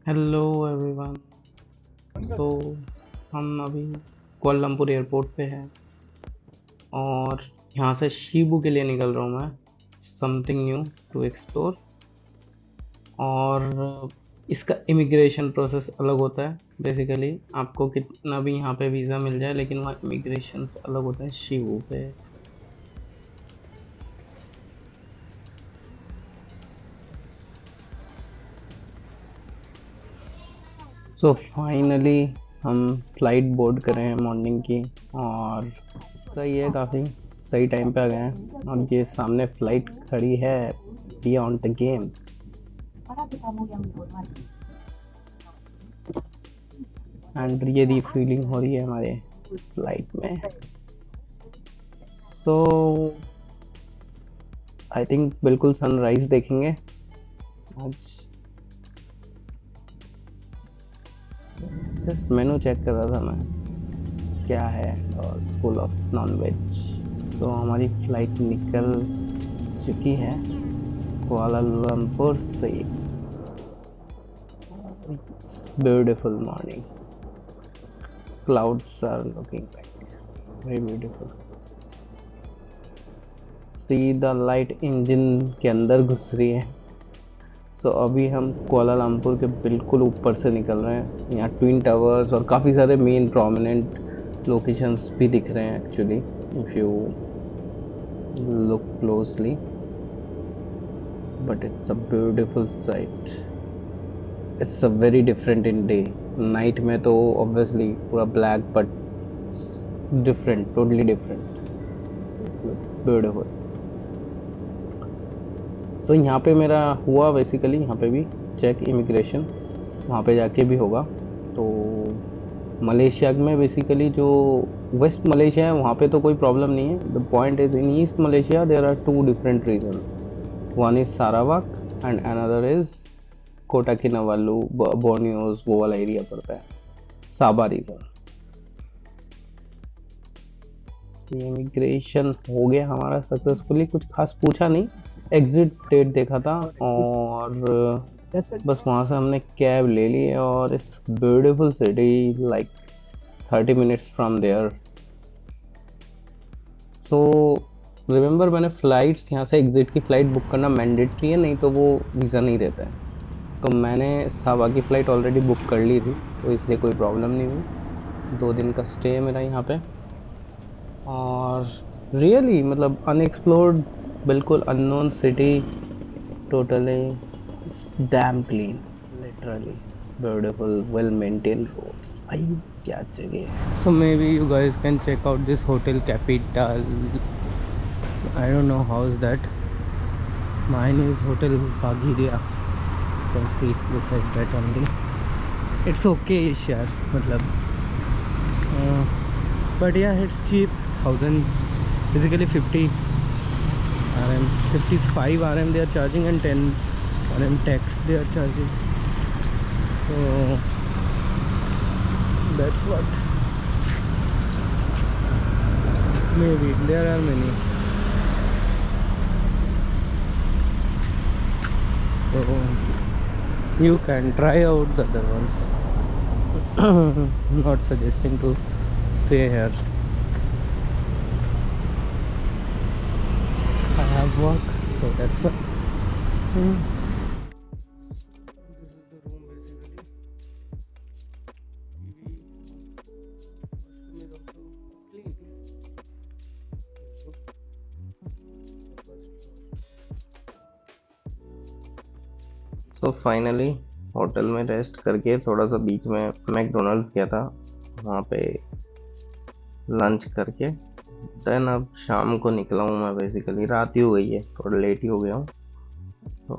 Hello everyone. सो हम अभी कोलमपुर airport पे हैं और यहाँ से शिबू के लिए निकल रहा हूँ मैं। Something new to explore. और इसका इमिग्रेशन प्रोसेस अलग होता है। बेसिकली आपको कितना भी यहाँ पे वीज़ा मिल जाए, लेकिन वहाँ इमिग्रेशन अलग होता है शिबू पे। सो फाइनली हम फ्लाइट बोर्ड कर रहे हैं मॉर्निंग की। और सही है, काफ़ी सही टाइम पे आ गए हैं। और ये सामने फ्लाइट खड़ी है बियॉन्ड द गेम्स। एंड ये रिफीलिंग हो रही है हमारे फ्लाइट में। सो आई थिंक बिल्कुल सनराइज देखेंगे आज। जस्ट मेनू चेक कर रहा था मैं क्या है, और full of non veg. So हमारी फ्लाइट निकल चुकी है कुआलालंपुर से। It's beautiful morning. Clouds are looking like very beautiful. सीधा लाइट इंजन के अंदर घुस रही है। सो अभी हम कुआलालंपुर के बिल्कुल ऊपर से निकल रहे हैं। यहाँ ट्विन टावर्स और काफ़ी सारे मेन प्रोमिनेंट लोकेशंस भी दिख रहे हैं actually, if you look closely. But it's a beautiful sight. It's a very different in day. Night में तो ऑब्वियसली पूरा black, but different, totally different. It's beautiful. तो यहाँ पे मेरा हुआ बेसिकली, यहाँ पे भी चेक इमिग्रेशन वहाँ पे जाके भी होगा। तो मलेशिया में बेसिकली जो वेस्ट मलेशिया है वहाँ पे तो कोई प्रॉब्लम नहीं है। The point is in East Malaysia there are two different regions. One is Sarawak and another is Kota Kinabalu, Borneos, वो वाला एरिया पड़ता है, साबा रीजन। इमिग्रेशन हो गया हमारा सक्सेसफुली। कुछ खास पूछा नहीं, एग्जिट डेट देखा था और बस वहाँ से हमने कैब ले ली। और it's beautiful city, like 30 minutes from there. So remember, मैंने फ़्लाइट्स यहाँ से एग्ज़िट की फ़्लाइट बुक करना मैंडेटरी है, नहीं तो वो वीज़ा नहीं देता है। तो मैंने सावा की फ़्लाइट ऑलरेडी बुक कर ली थी, तो इसलिए कोई प्रॉब्लम नहीं हुई। 2 दिन का स्टे है मेरा यहाँ पे। और रियली मतलब अनएक्सप्लोर्ड, बिल्कुल unknown city, totally damn clean, literally beautiful, well maintained roads. भाई क्या जगह है। So maybe you guys can check out this hotel Capital. I don't know how is that. Mine is hotel Bagiria. Can see this is that only. It's okay ish यार, मतलब but yeah it's cheap. 1000 basically 50 RM, 55 RM they are charging, and 10 RM tax they are charging. So that's what. Maybe there are many. So you can try out the other ones. Not suggesting to stay here. I have work, so that's why. This is the room basically. Washroom is also clean. So finally hotel में rest करके थोड़ा सा बीच में McDonald's गया था, वहाँ पे lunch करके देन अब शाम को निकला हूँ मैं। बेसिकली रात ही हो गई है, थोड़ा लेट ही हो गया हूँ। तो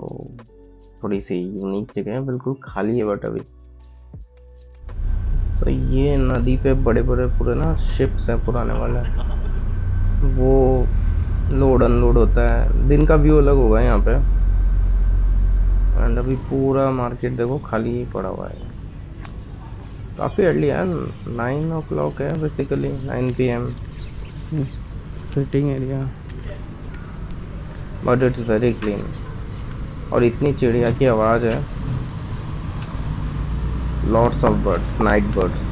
थोड़ी सी यूनिक जगह है, बिल्कुल खाली है बट अभी। सो ये नदी पे बड़े बड़े पूरे ना शिप्स हैं पुराने वाले, वो लोड अनलोड होता है। दिन का व्यू अलग होगा यहाँ पे। एंड अभी पूरा मार्केट देखो खाली ही पड़ा हुआ है। काफ़ी अर्ली है, 9 o'clock है basically, 9 PM sitting area, but it's very clean. और इतनी चिड़िया की आवाज़ है, lots of birds, night birds.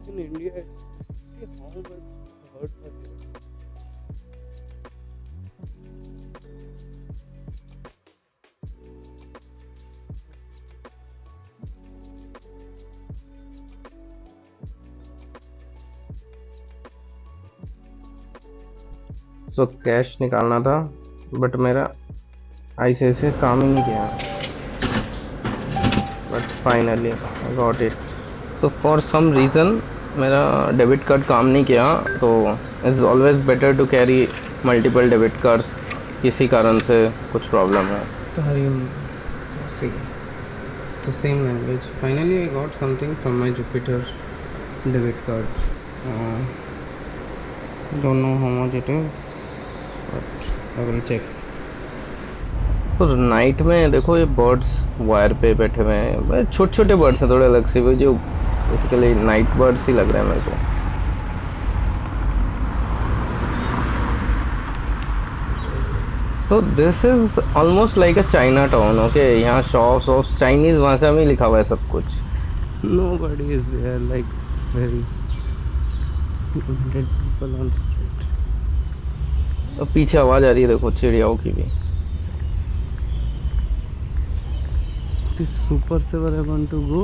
In India, see how much birds are there. So cash निकालना था बट मेरा ICICI काम ही नहीं किया, but finally I got it. तो फॉर सम रीज़न मेरा डेबिट कार्ड काम नहीं किया, तो it's always better to carry multiple debit cards, किसी कारण से कुछ प्रॉब्लम है तो सी the same language. Finally, I got something from my Jupiter debit card. Don't know how much it is, but I will check. तो night में देखो ये बर्ड्स वायर पे बैठे हुए हैं, छोटे छोटे बर्ड्स हैं, थोड़े अलग से, जो बेसिकली नाइट बर्ड्स ही लग रहे हैं मेरे को। So this is almost like a Chinatown, okay? यहाँ शॉप्स ऑफ चाइनीज भाषा में लिखा हुआ है सब कुछ। Nobody is there, like very limited people on street. तो पीछे आवाज आ रही है, देखो चिड़ियाओं की भी। This Super Saver I want to go.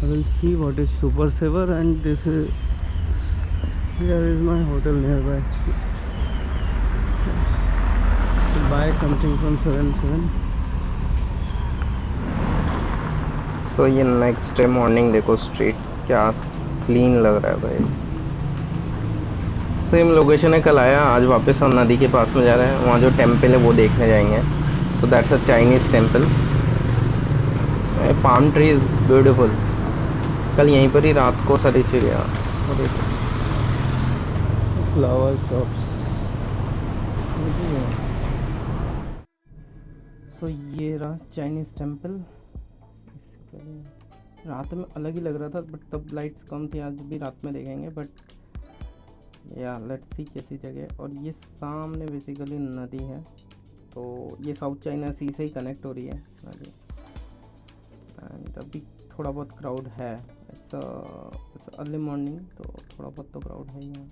I will see what is Super Saver, and this is here is my hotel nearby. Buy something from 7-7. So ये next day morning देखो, स्ट्रीट क्या क्लीन लग रहा है भाई। Same location है, कल आया, आज वापस हम नदी के पास में जा रहे हैं, वहाँ जो टेम्पल है वो देखने जाएंगे। तो that's a Chinese temple. Palm trees beautiful. कल यहीं पर ही रात को सारी चिड़िया, फ्लावर शॉप्स। सो ये रहा चाइनीज़ टेम्पल। रात में अलग ही लग रहा था, बट तब लाइट्स कम थी, आज भी रात में देखेंगे। बट या लेट्स सी कैसी जगह। और ये सामने बेसिकली नदी है, तो ये साउथ चाइना सी से ही कनेक्ट हो रही है नदी। एंड अभी थोड़ा बहुत क्राउड है, इट्स अर्ली मॉर्निंग, तो थोड़ा बहुत तो क्राउड है यहाँ।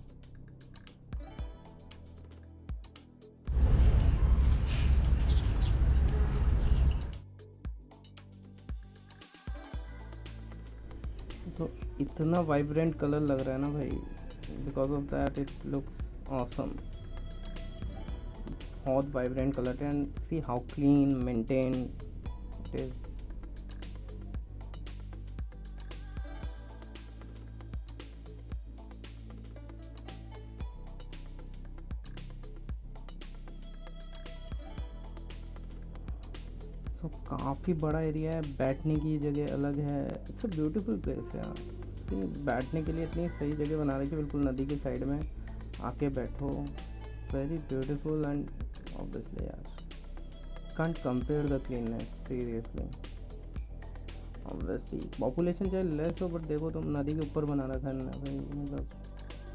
तो इतना वाइब्रेंट कलर लग रहा है ना भाई, because of that it looks awesome. बहुत वाइब्रेंट कलर है, and see how clean maintain it is. तो काफ़ी बड़ा एरिया है, बैठने की जगह अलग है। इट्स अ ब्यूटीफुल प्लेस है यार। बैठने के लिए इतनी सही जगह बना रही है, बिल्कुल नदी के साइड में आके बैठो। वेरी ब्यूटीफुल, एंड ऑब्वियसली यार can't compare the cleanness, seriously. Obviously population चाहे लेस हो, बट देखो तुम नदी के ऊपर बना रखा है ना भाई, मतलब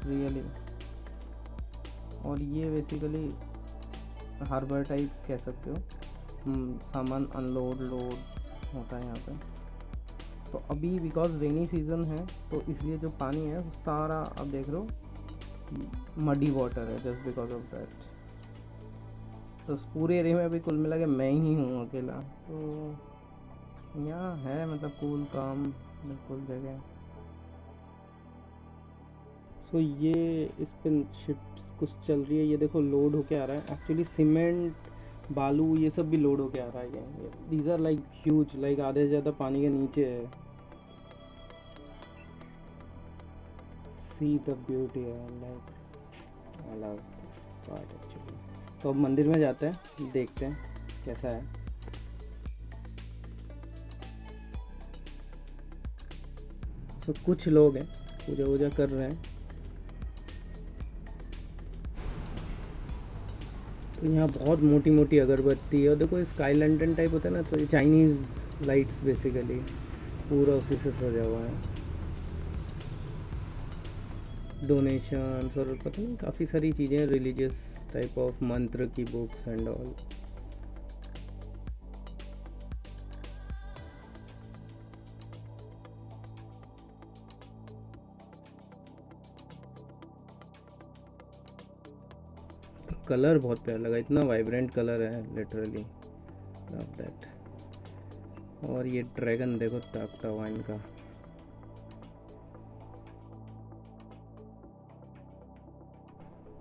रियली। और ये बेसिकली हार्बर टाइप कह सकते हो, सामान अनलोड लोड होता है यहाँ पे। तो अभी बिकॉज रेनी सीज़न है, तो इसलिए जो पानी है सारा अब देख रहे हो मडी वाटर है, जस्ट बिकॉज ऑफ दैट। तो पूरे एरिया में अभी कुल मिला के मैं ही हूँ अकेला, तो यहाँ है मतलब कूल काम बिल्कुल जगह। सो ये इस पर शिप्स कुछ चल रही है, ये देखो लोड होके आ रहा है। एक्चुअली सीमेंट, बालू, ये सब भी लोड होके आ रहा है। ये these are like huge, like आधे से ज़्यादा पानी के नीचे है। सी द ब्यूटी है, like I love this part actually. तो अब मंदिर में जाते हैं, देखते हैं कैसा है। तो कुछ लोग हैं पूजा वूजा कर रहे हैं। तो यहाँ बहुत मोटी मोटी अगरबत्ती है, और देखो स्काई लैंटर्न टाइप होता है ना, तो ये चाइनीज़ लाइट्स बेसिकली पूरा उसी से सजा हुआ है। डोनेशंस और पता नहीं काफ़ी सारी चीज़ें, रिलीजियस टाइप ऑफ मंत्र की बुक्स एंड ऑल। कलर बहुत प्यारा लगा, इतना वाइब्रेंट कलर है, लिटरली लव दैट। और ये ड्रैगन देखो ताकता हुआ इनका।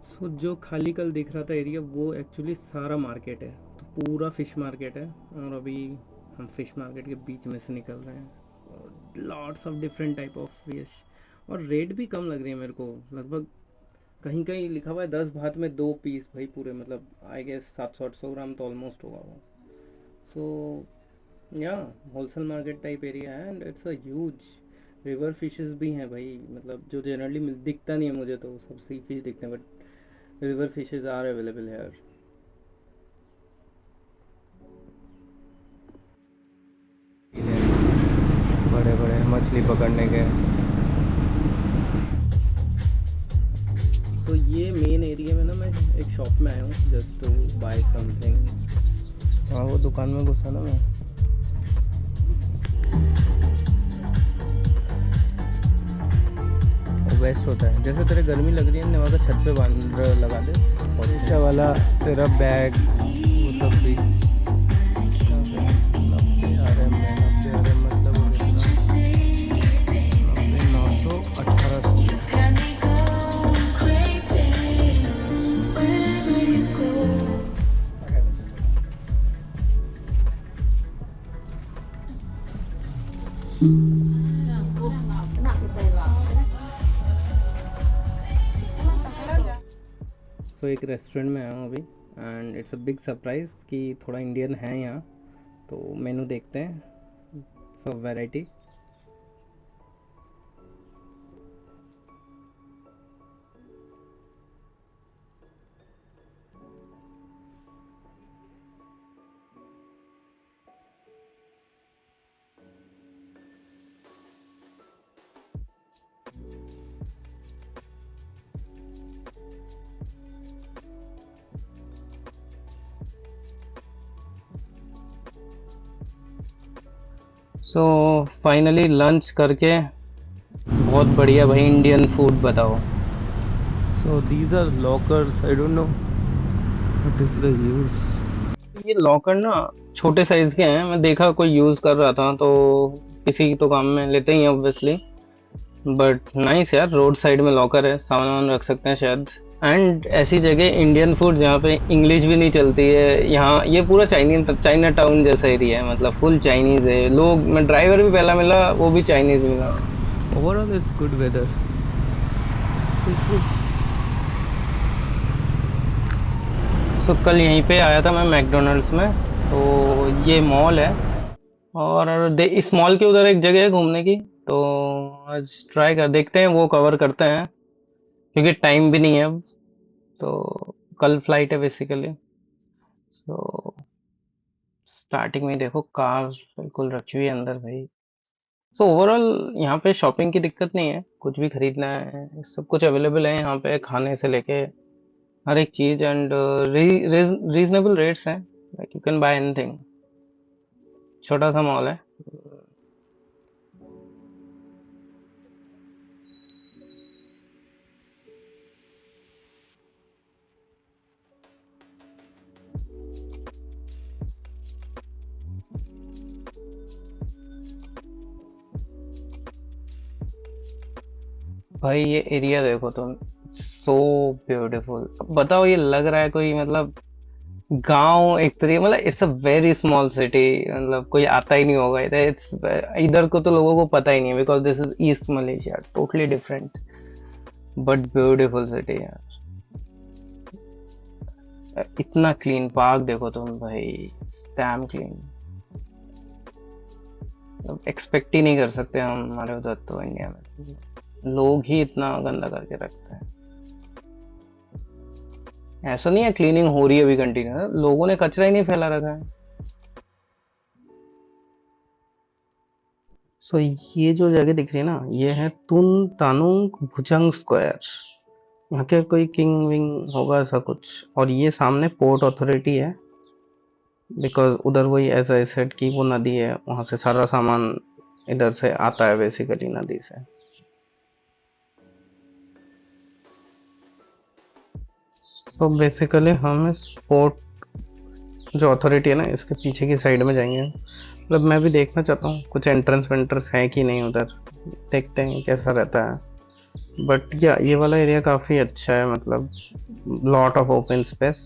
सो जो खाली कल दिख रहा था एरिया, वो एक्चुअली सारा मार्केट है, तो पूरा फिश मार्केट है। और अभी हम फिश मार्केट के बीच में से निकल रहे हैं, और lots of different type of fish. और रेट भी कम लग रही है मेरे को, लगभग कहीं कहीं लिखा हुआ है 10 बात में 2 पीस, भाई पूरे मतलब आई गेस 700-800 ग्राम तो ऑलमोस्ट होगा वो। सो या होलसेल मार्केट टाइप एरिया है, and it's a huge. River fishes भी हैं भाई, मतलब जो जनरली दिखता नहीं है मुझे, तो सब सी फिश दिखते हैं, but river fishes are available here. बड़े बड़े मछली पकड़ने के। सो ये मेन एरिया में ना, मैं एक शॉप में आया हूँ जस्ट टू बाय समथिंग। हाँ वो दुकान में घुसा ना मैं। वेस्ट होता है, जैसे तेरे गर्मी लग रही है ना, वहाँ छत पे बांध लगा दे, और नीचे वाला तेरा बैग वो सब भी 90 आ रहे मतलब 900-1800। सो एक रेस्टोरेंट में आया हूँ अभी, and it's a big surprise कि थोड़ा इंडियन है यहाँ। तो मेनू देखते हैं, सब वैरायटी। सो फाइनली लंच करके, बहुत बढ़िया भाई इंडियन फूड बताओ। So these are lockers, I don't know what is the use. ये लॉकर ना छोटे साइज के हैं, मैं देखा कोई यूज कर रहा था, तो किसी तो काम में लेते ही हैं ऑब्वियसली। बट नाइस यार, रोड साइड में लॉकर है, सामान वामान रख सकते हैं शायद। एंड ऐसी जगह इंडियन फूड जहाँ पे इंग्लिश भी नहीं चलती है, यहाँ ये पूरा चाइना टाउन जैसा एरिया है, मतलब फुल चाइनीज है लोग। मैं ड्राइवर भी पहला मिला, वो भी चाइनीज मिला। Overall it's good weather. So कल यहीं पे आया था मैं मैकडोनल्ड्स में, तो ये मॉल है। और इस मॉल के उधर एक जगह है घूमने की, तो आज ट्राई कर देखते हैं, वो कवर करते हैं, क्योंकि टाइम भी नहीं है अब। तो कल फ्लाइट है बेसिकली। सो स्टार्टिंग में ही देखो कार बिल्कुल रखी हुई है अंदर भाई। सो ओवरऑल यहाँ पे शॉपिंग की दिक्कत नहीं है, कुछ भी खरीदना है सब कुछ अवेलेबल है यहाँ पे, खाने से लेके हर एक चीज। एंड रीजनेबल रेट्स हैं, like you can buy anything. छोटा सा मॉल है। भाई ये एरिया देखो तुम, सो ब्यूटीफुल। बताओ ये लग रहा है कोई मतलब गांव एक तरीके, मतलब it's a very small city, मतलब कोई आता ही नहीं होगा इधर। इट्स इधर को तो लोगों को पता ही नहीं है, because this is east Malaysia, totally different but beautiful city यार। इतना क्लीन पार्क देखो तुम भाई, डैम क्लीन। एक्सपेक्ट ही नहीं कर सकते हम हमारे उधर तो, इंडिया में लोग ही इतना गंदा करके रखते हैं। ऐसा नहीं है क्लीनिंग हो रही है अभी कंटिन्यू, लोगों ने कचरा ही नहीं फैला रखा है। सो ये जो जगह दिख रही है ना, ये है तुन तानुंग भुजंग स्क्वायर। यहाँ के कोई किंग विंग होगा ऐसा कुछ। और ये सामने पोर्ट अथॉरिटी है, बिकॉज उधर वही एज आई सेड की वो नदी है, वहां से सारा सामान इधर से आता है बेसिकली नदी से। तो बेसिकली हम इस पोर्ट जो अथॉरिटी है ना, इसके पीछे की साइड में जाएंगे। मतलब मैं भी देखना चाहता हूँ कुछ एंट्रेंस वेंट्रेंस है कि नहीं उधर, देखते हैं कैसा रहता है। बट या ये वाला एरिया काफ़ी अच्छा है, मतलब lot of open space.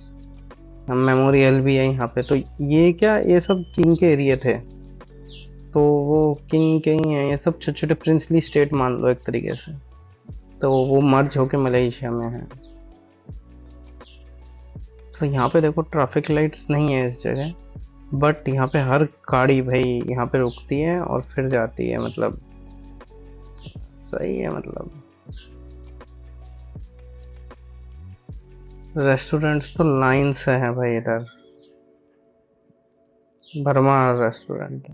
Memorial भी है यहाँ पे। तो ये क्या, ये सब किंग के एरिया थे, तो वो किंग के ही हैं, ये सब छोटे छोटे प्रिंसली स्टेट मान लो एक तरीके से। तो वो मर्ज होके मलेशिया में है। तो यहाँ पे देखो ट्रैफिक लाइट्स नहीं है इस जगह, बट यहाँ पे हर गाड़ी भाई यहाँ पे रुकती है और फिर जाती है, मतलब सही है। मतलब रेस्टोरेंट्स तो लाइन से हैं भाई इधर, भरमार रेस्टोरेंट।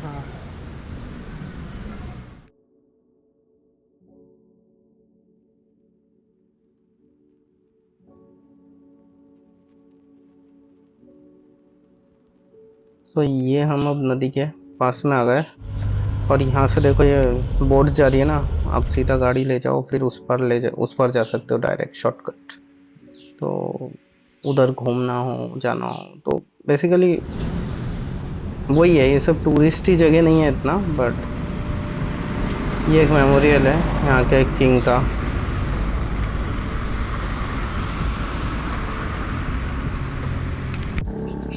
हाँ। तो ये हम अब नदी के पास में आ गए, और यहाँ से देखो ये बोट जा रही है ना, आप सीधा गाड़ी ले जाओ, फिर उस पर उस पर जा सकते हो डायरेक्ट शॉर्टकट। तो उधर घूमना हो जाना हो तो बेसिकली वही है। ये सब टूरिस्टी जगह नहीं है इतना, बट ये एक मेमोरियल है यहाँ के किंग का।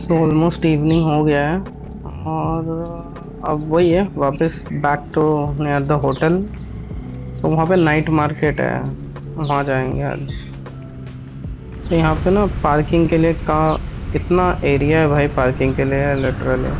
तो ऑलमोस्ट इवनिंग हो गया है, और अब वही है वापस back to near the hotel. तो वहाँ पे नाइट मार्केट है, वहाँ जाएंगे आज। तो यहाँ पे ना पार्किंग के लिए का इतना एरिया है भाई, पार्किंग के लिए literally.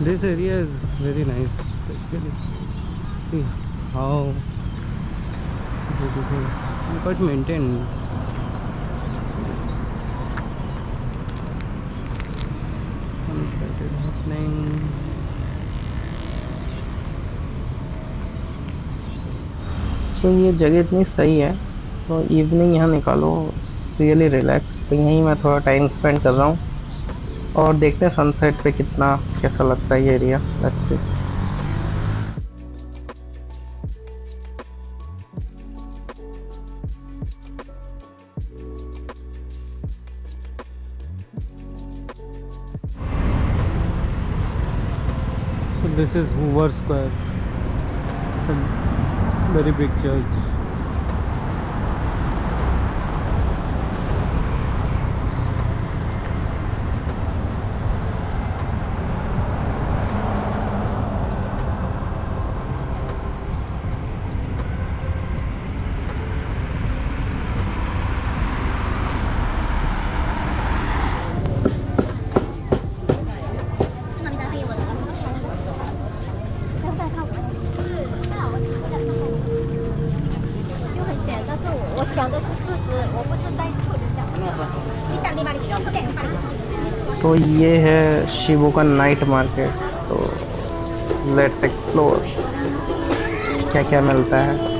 This area is very nice actually. See how beautiful and quite maintained. Sunset is happening. तो ये जगह इतनी सही है, तो इवनिंग यहाँ निकालो, रियली रिलैक्स। तो यहीं मैं थोड़ा टाइम स्पेंड कर रहा हूँ, और देखते हैं सनसेट पे कितना कैसा लगता है ये area. Let's see. So this is Hoover Square, a very big church. तो ये है शिबू का नाइट मार्केट। तो लेट्स एक्सप्लोर क्या क्या मिलता है।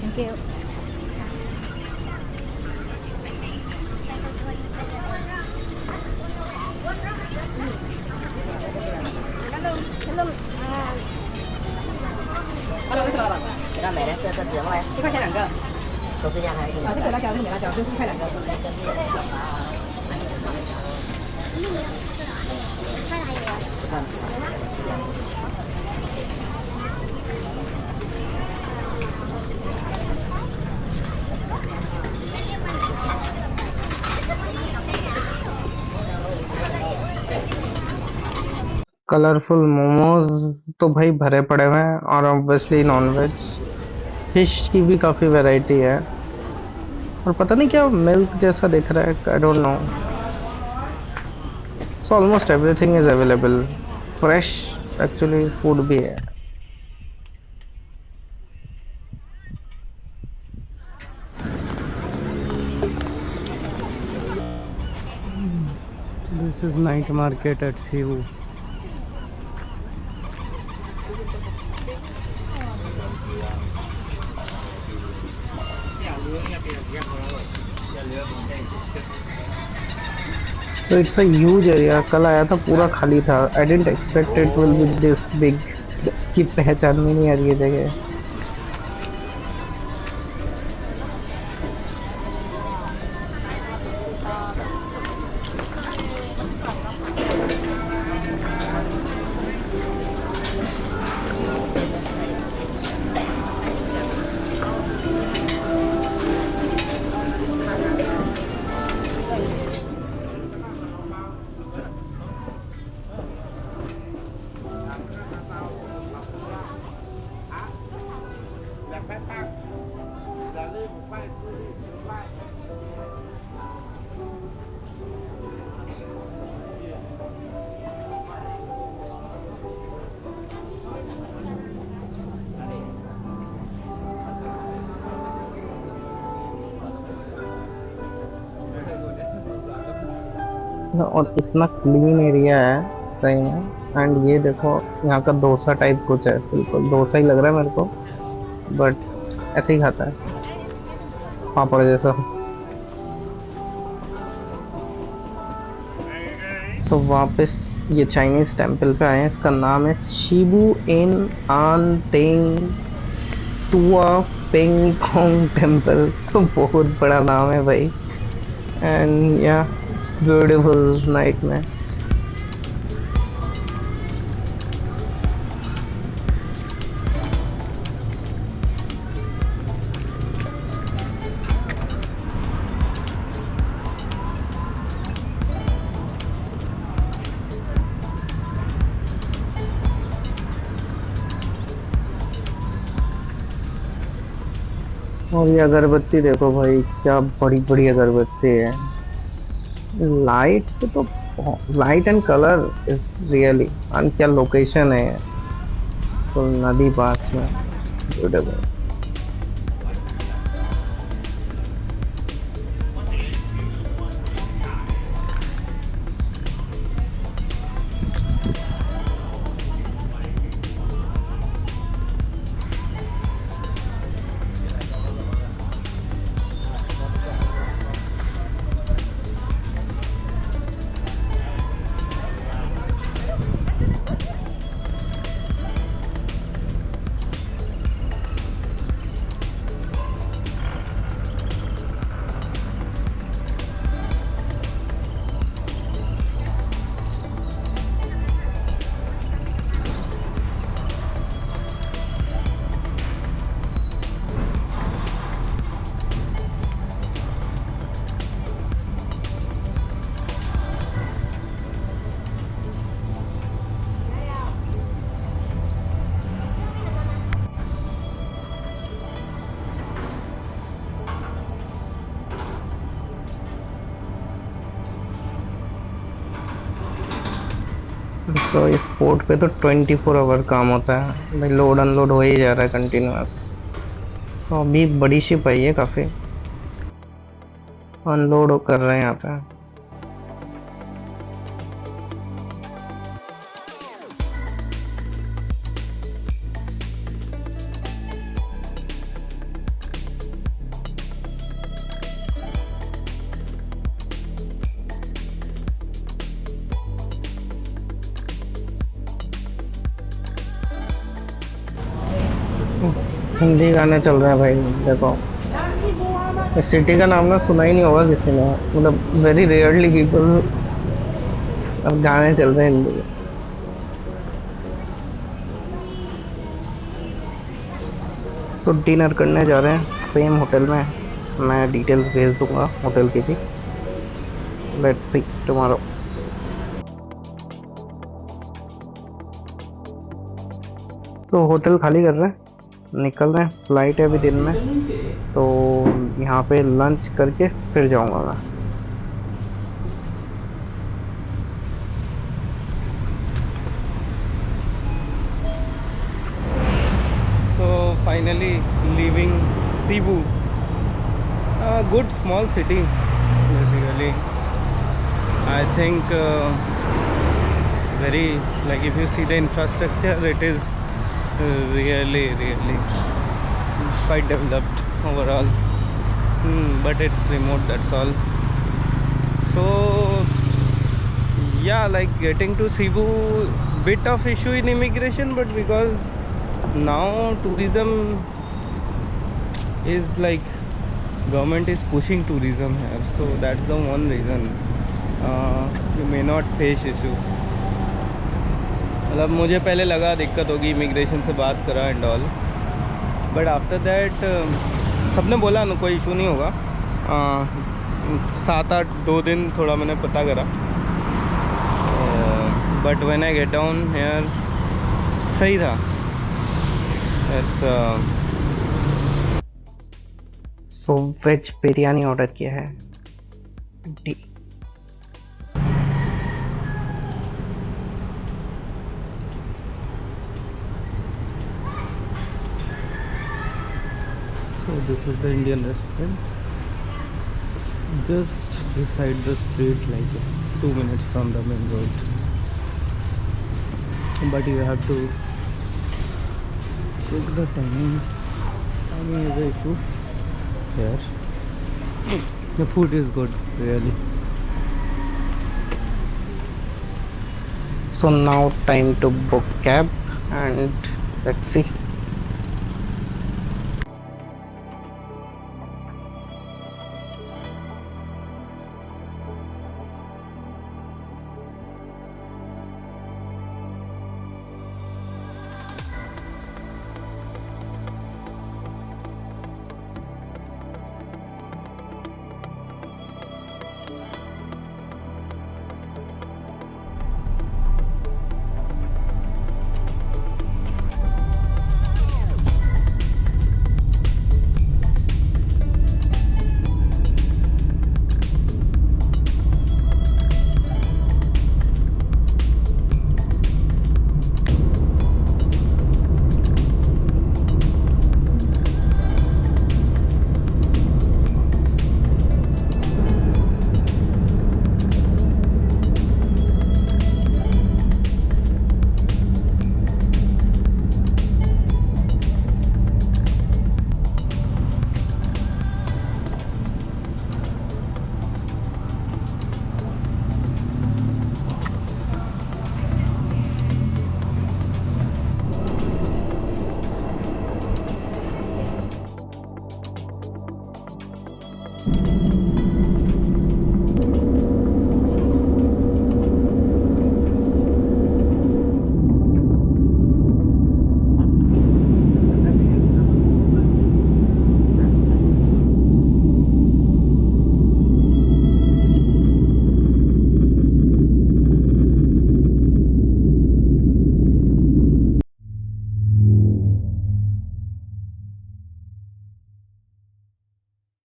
Thank you. Hello，是老板。给他买的这几毛呀？1块钱2个。都是一样还是？啊，这个辣椒，这个辣椒就是1块2个。कलरफुल मोमोज तो भाई भरे पड़े हुए हैं, और ऑब्वियसली नॉनवेज। फिश की भी काफी वैरायटी है, और पता नहीं क्या मिल्क जैसा दिख रहा है, I don't know. So almost everything is available, fresh actually food भी है। This is night market at Seavu. तो इट्स अ ह्यूज एरिया। कल आया था पूरा खाली था। I didn't expect it will be this big, कि पहचान में नहीं आ रही है जगह। और इतना क्लीन एरिया है सही में। एंड ये देखो, यहाँ का डोसा टाइप कुछ है, बिल्कुल डोसा ही लग रहा है मेरे को, बट ऐसे ही खाता है, पापड़ जैसा। सो वापस ये चाइनीज टेम्पल पे आए हैं। इसका नाम है शिबू इन आन तेंग टुआ पेंग खोंग टेम्पल। तो बहुत बड़ा नाम है भाई। एंड या ब्यूटीफुल नाइट में। और ये अगरबत्ती देखो भाई, क्या बड़ी बड़ी अगरबत्ती है। लाइट से तो, light and colour is really, and क्या लोकेशन है, तो नदी पास में, ब्यूटीफुल। तो इस पोर्ट पे तो 24 आवर काम होता है भाई, लोड अनलोड हो ही जा रहा है कंटिन्यूअस। तो अभी बड़ी शिप आई है, काफी अनलोड कर रहे हैं यहाँ पे। हिंदी गाने चल रहे हैं भाई, देखो। इस सिटी का नाम ना सुना ही नहीं होगा किसी ने, मतलब वेरी रेयरली पीपल। अब गाने चल रहे हैं हिंदी के। सो डिनर करने जा रहे हैं सेम होटल में। मैं डिटेल्स भेज दूंगा होटल की भी। Let's see tomorrow. तो होटल खाली कर रहे हैं, निकल रहे हैं, फ्लाइट है अभी दिन में, तो यहाँ पे लंच करके फिर जाऊंगा मैं। So finally leaving Cebu, a good small city basically. I think very, like, if you see the infrastructure, it is really quite developed overall. But it's remote, that's all. So yeah, like getting to Cebu, bit of issue in immigration, but because now tourism is like, government is pushing tourism here, so that's the one reason you may not face issue. मतलब मुझे पहले लगा दिक्कत होगी, immigration से बात करा and all, but after that सबने बोला ना कोई इशू नहीं होगा। 7-8 दिन थोड़ा मैंने पता करा, but when I get down here सही था। It's so veg biryani order किया है। So this is the Indian restaurant. It's just beside the street, like it's 2 minutes from the main road. But you have to check the timings. Timing is the issue here. The food is good, really. So now time to book cab and let's see.